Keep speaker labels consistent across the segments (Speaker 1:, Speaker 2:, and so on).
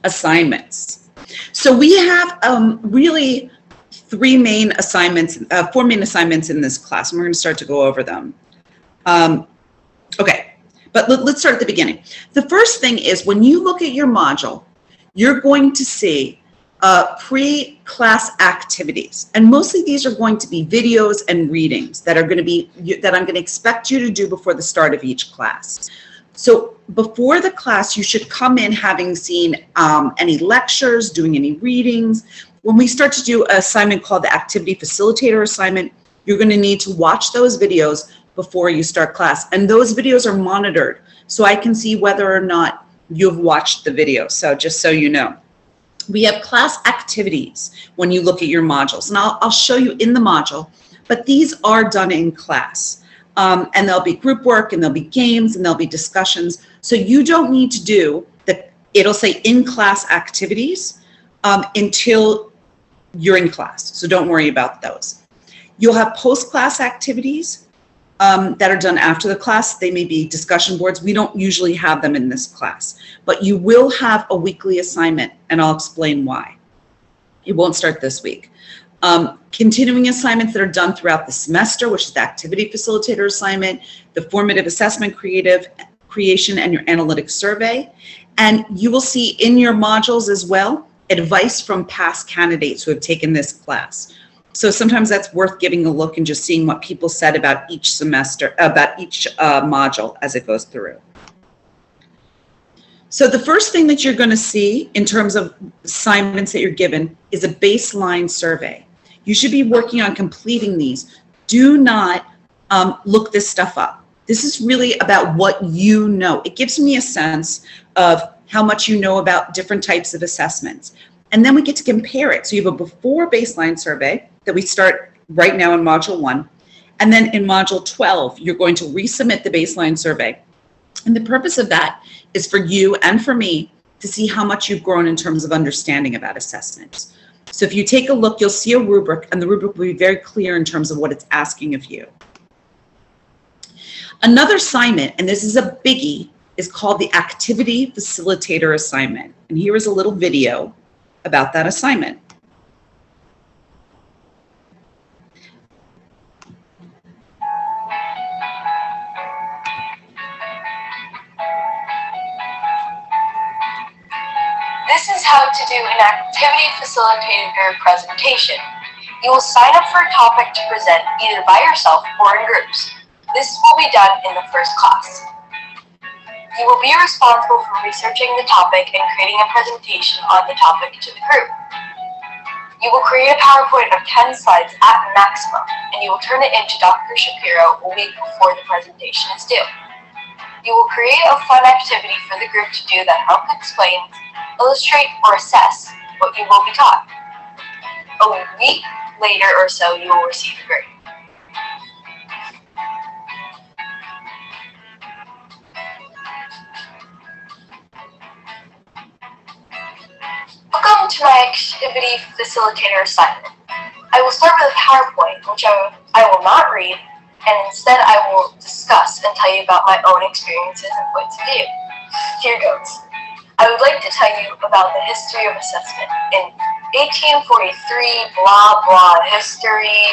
Speaker 1: assignments. So we have really four main assignments in this class, and we're going to start to go over them. Okay, but let's start at the beginning. The first thing is when you look at your module, you're going to see pre-class activities, and mostly these are going to be videos and readings that I'm going to expect you to do before the start of each class. So before the class, you should come in having seen any lectures, doing any readings. When we start to do an assignment called the activity facilitator assignment, you're going to need to watch those videos before you start class, and those videos are monitored so I can see whether or not you've watched the video. So just so you know, we have class activities when you look at your modules, and I'll show you in the module, but these are done in class. And there'll be group work, and there'll be games, and there'll be discussions. So you don't need to do it'll say in-class activities until you're in class. So don't worry about those. You'll have post-class activities that are done after the class. They may be discussion boards. We don't usually have them in this class, but you will have a weekly assignment, and I'll explain why. It won't start this week. Continuing assignments that are done throughout the semester, which is the activity facilitator assignment, the formative assessment creation, and your analytics survey. And you will see in your modules as well, advice from past candidates who have taken this class. So sometimes that's worth giving a look and just seeing what people said about each semester, about each module as it goes through. So the first thing that you're going to see in terms of assignments that you're given is a baseline survey. You should be working on completing these. Do not look this stuff up. This is really about what you know. It gives me a sense of how much you know about different types of assessments. And then we get to compare it. So you have a before baseline survey that we start right now in Module 1. And then in Module 12, you're going to resubmit the baseline survey. And the purpose of that is for you and for me to see how much you've grown in terms of understanding about assessments. So if you take a look, you'll see a rubric, and the rubric will be very clear in terms of what it's asking of you. Another assignment, and this is a biggie, is called the activity facilitator assignment. And here is a little video about that assignment.
Speaker 2: This is how to do an activity facilitator presentation. You will sign up for a topic to present either by yourself or in groups. This will be done in the first class. You will be responsible for researching the topic and creating a presentation on the topic to the group. You will create a PowerPoint of 10 slides at maximum, and you will turn it into Dr. Shapiro a week before the presentation is due. You will create a fun activity for the group to do that helps explain, illustrate, or assess what you will be taught. A week later or so, you will receive a grade. Welcome to my activity facilitator assignment. I will start with a PowerPoint, which I will not read, and instead I will discuss and tell you about my own experiences and points of view. Here goes. I would like to tell you about the history of assessment. In 1843, blah, blah, history,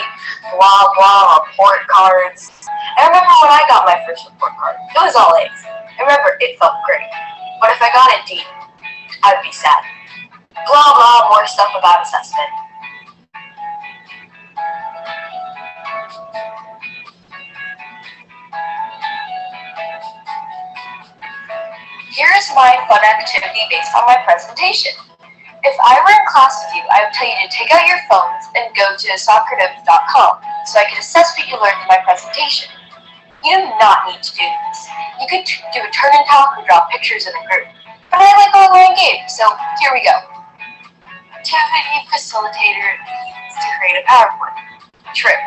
Speaker 2: blah, blah, report cards. I remember when I got my first report card. It was all A's. I remember it felt great. But if I got a D, I'd be sad. Blah, blah, more stuff about assessment. Here is my fun activity based on my presentation. If I were in class with you, I would tell you to take out your phones and go to soccernotes.com so I can assess what you learned in my presentation. You do not need to do this. You could do a turn and talk or draw pictures in a group. But I like online games, so here we go. Activity facilitator needs to create a PowerPoint. True.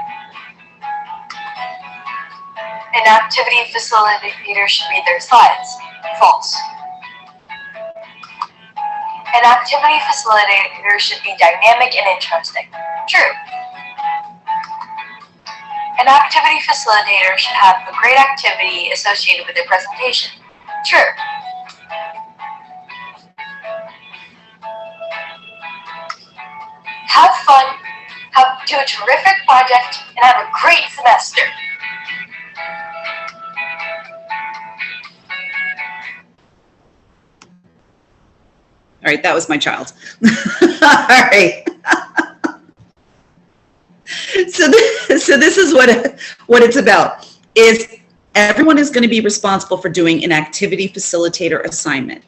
Speaker 2: An activity facilitator should read their slides. False. An activity facilitator should be dynamic and interesting. True. An activity facilitator should have a great activity associated with their presentation. True. have fun, do a terrific project, and have a great semester.
Speaker 1: All right, that was my child. All right. So this is what it's about, is everyone is going to be responsible for doing an activity facilitator assignment.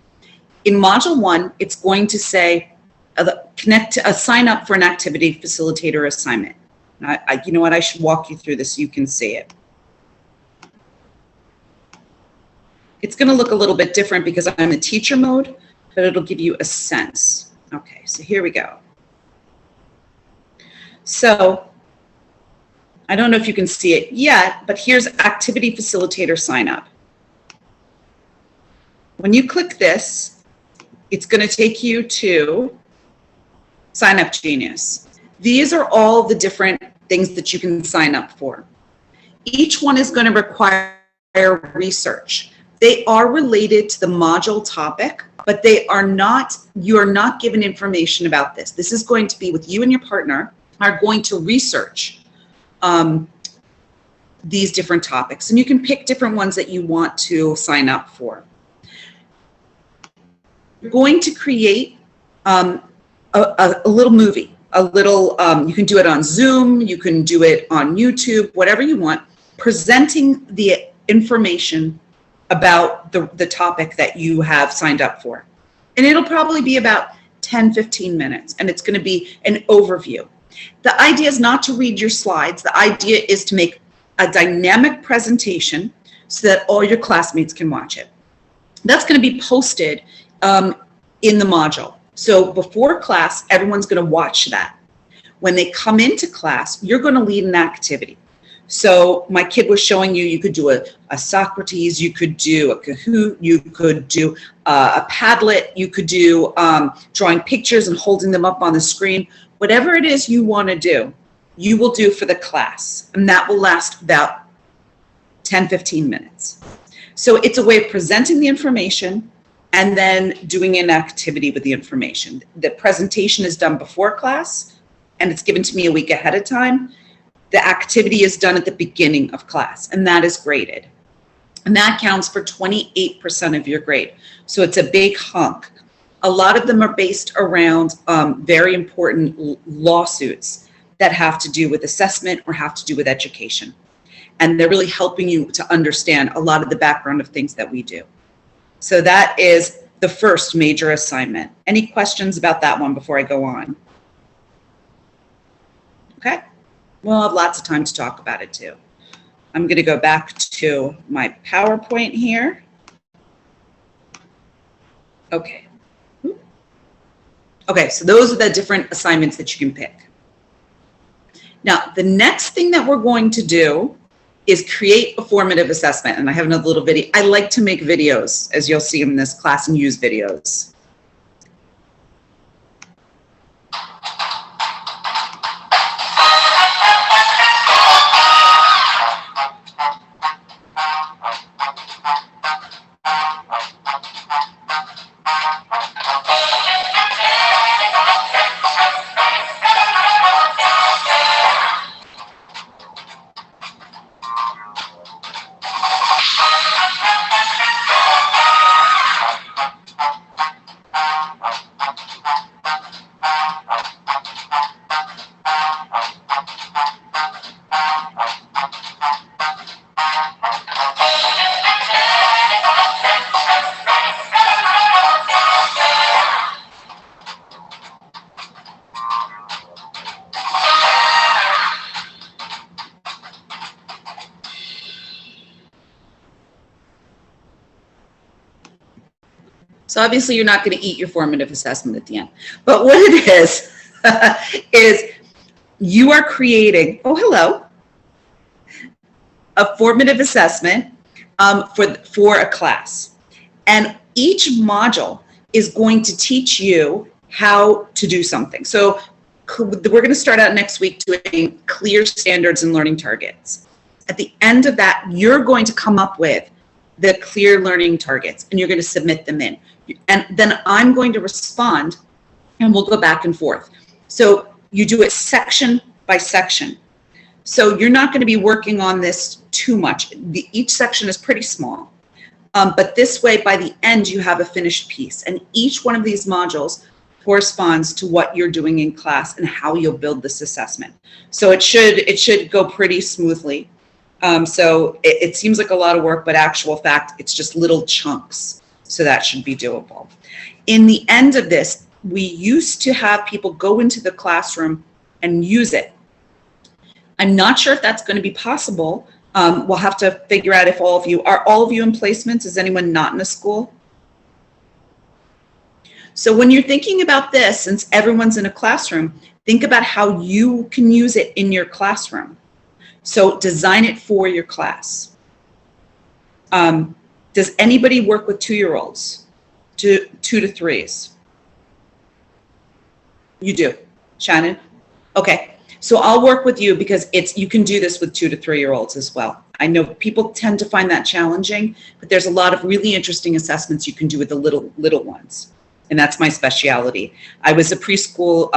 Speaker 1: In Module 1, it's going to say, sign up for an activity facilitator assignment. You know what, I should walk you through this so you can see it. It's going to look a little bit different because I'm in teacher mode, but it'll give you a sense. Okay, so here we go. So I don't know if you can see it yet, but here's activity facilitator sign up. When you click this, it's going to take you to Sign Up Genius. These are all the different things that you can sign up for. Each one is going to require research. They are related to the module topic, but they are not, you are not given information about this. This is going to be with you and your partner are going to research these different topics, and you can pick different ones that you want to sign up for. You're going to create a little movie, you can do it on Zoom, you can do it on YouTube, whatever you want, presenting the information about the topic that you have signed up for. And it'll probably be about 10-15 minutes, and it's going to be an overview. The idea is not to read your slides. The idea is to make a dynamic presentation so that all your classmates can watch it. That's going to be posted in the module. So before class, everyone's going to watch that. When they come into class, you're going to lead an activity. So my kid was showing you, you could do a Socrates, you could do a Kahoot, you could do a Padlet, you could do drawing pictures and holding them up on the screen. Whatever it is you want to do, you will do for the class. And that will last about 10-15 minutes. So it's a way of presenting the information and then doing an activity with the information. The presentation is done before class, and it's given to me a week ahead of time. The activity is done at the beginning of class, and that is graded. And that counts for 28% of your grade. So it's a big hunk. A lot of them are based around very important lawsuits that have to do with assessment or have to do with education. And they're really helping you to understand a lot of the background of things that we do. So that is the first major assignment. Any questions about that one before I go on? Okay. We'll have lots of time to talk about it too. I'm going to go back to my PowerPoint here. Okay. Okay, so those are the different assignments that you can pick. Now, the next thing that we're going to do is create a formative assessment. And I have another little video. I like to make videos, as you'll see in this class, and use videos. So obviously you're not going to eat your formative assessment at the end. But what it is, is you are creating, oh, hello, a formative assessment for a class. And each module is going to teach you how to do something. So we're going to start out next week doing clear standards and learning targets. At the end of that, you're going to come up with the clear learning targets, and you're going to submit them in. And then I'm going to respond, and we'll go back and forth. So you do it section by section. So you're not going to be working on this too much. Each section is pretty small. But this way, by the end, you have a finished piece. And each one of these modules corresponds to what you're doing in class and how you'll build this assessment. So it should go pretty smoothly. So it seems like a lot of work, but actual fact, it's just little chunks. So that should be doable. In the end of this, we used to have people go into the classroom and use it. I'm not sure if that's going to be possible. We'll have to figure out if all of you in placements? Is anyone not in a school? So when you're thinking about this, since everyone's in a classroom, think about how you can use it in your classroom. So design it for your class. Does anybody work with 2-year-olds? 2 to 3s? You do, Shannon? Okay. So I'll work with you because you can do this with 2 to 3-year-olds as well. I know people tend to find that challenging, but there's a lot of really interesting assessments you can do with the little ones. And that's my specialty. I was a preschool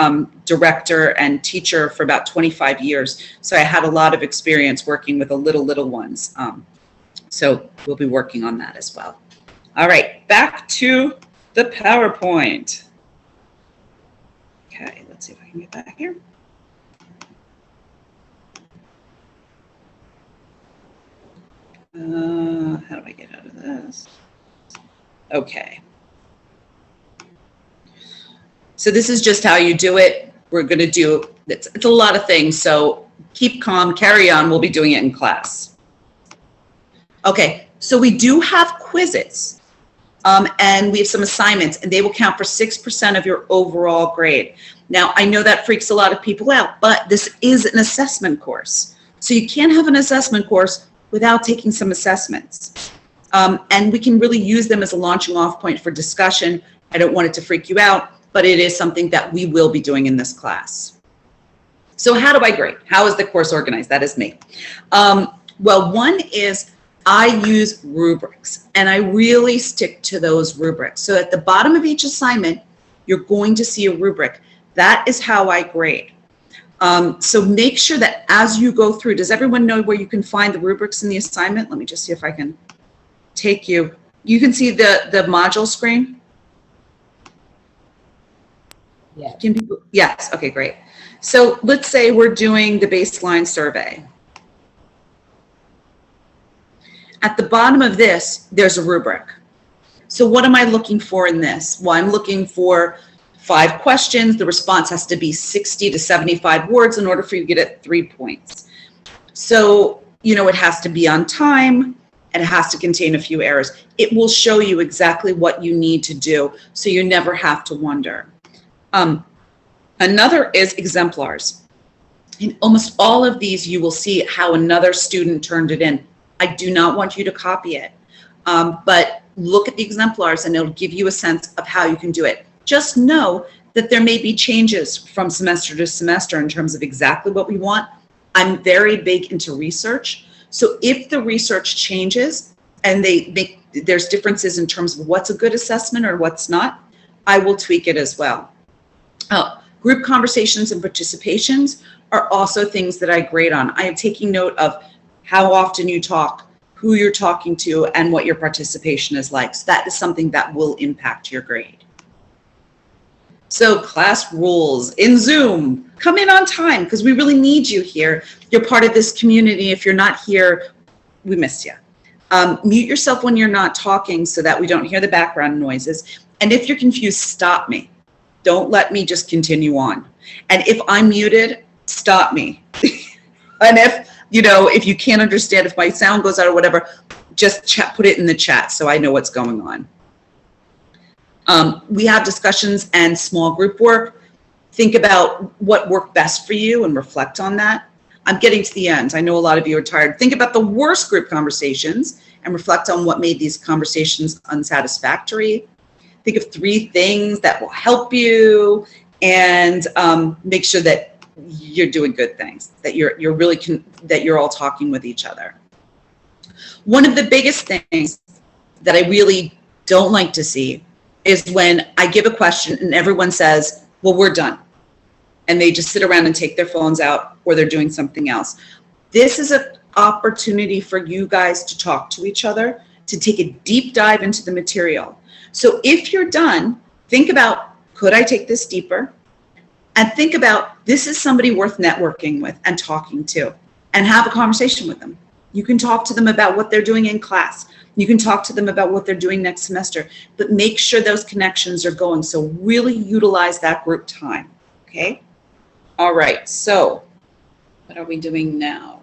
Speaker 1: director and teacher for about 25 years. So I had a lot of experience working with the little ones. So we'll be working on that as well. All right, back to the PowerPoint. Okay, let's see if I can get back here. How do I get out of this? Okay. So this is just how you do it. We're going to do, it's a lot of things. So keep calm, carry on. We'll be doing it in class. Okay. So we do have quizzes and we have some assignments and they will count for 6% of your overall grade. Now, I know that freaks a lot of people out, but this is an assessment course. So you can't have an assessment course without taking some assessments. And we can really use them as a launching off point for discussion. I don't want it to freak you out, but it is something that we will be doing in this class. So how do I grade? How is the course organized? That is me. Well, one is I use rubrics and I really stick to those rubrics. So at the bottom of each assignment, you're going to see a rubric. That is how I grade. So make sure that as you go through, does everyone know where you can find the rubrics in the assignment? Let me just see if I can take you. You can see the module screen?
Speaker 3: Yeah.
Speaker 1: Can people, yes, okay, great. So let's say we're doing the baseline survey. At the bottom of this, there's a rubric. So what am I looking for in this? Well, I'm looking for 5 questions. The response has to be 60 to 75 words in order for you to get it 3 points. So, you know, it has to be on time and it has to contain a few errors. It will show you exactly what you need to do so you never have to wonder. Another is exemplars. In almost all of these, you will see how another student turned it in. I do not want you to copy it, but look at the exemplars and it'll give you a sense of how you can do it. Just know that there may be changes from semester to semester in terms of exactly what we want. I'm very big into research. So if the research changes and there's differences in terms of what's a good assessment or what's not, I will tweak it as well. Group conversations and participations are also things that I grade on. I am taking note of how often you talk, who you're talking to, and what your participation is like. So that is something that will impact your grade. So class rules in Zoom, come in on time because we really need you here. You're part of this community. If you're not here, we miss you. Mute yourself when you're not talking so that we don't hear the background noises. And if you're confused, stop me. Don't let me just continue on. And if I'm muted, stop me. And if you can't understand, if my sound goes out or whatever, just put it in the chat so I know what's going on. We have discussions and small group work. Think about what worked best for you and reflect on that. I'm getting to the end. I know a lot of you are tired. Think about the worst group conversations and reflect on what made these conversations unsatisfactory. Think of 3 things that will help you and make sure that you're doing good things, that you're all talking with each other. One of the biggest things that I really don't like to see is when I give a question and everyone says, well, we're done. and they just sit around and take their phones out, or they're doing something else. This is an opportunity for you guys to talk to each other, to take a deep dive into the material. So if you're done, think about, could I take this deeper? And think about, this is somebody worth networking with and talking to, and have a conversation with them. You can talk to them about what they're doing in class. You can talk to them about what they're doing next semester, but make sure those connections are going. So really utilize that group time, okay? All right, so what are we doing now?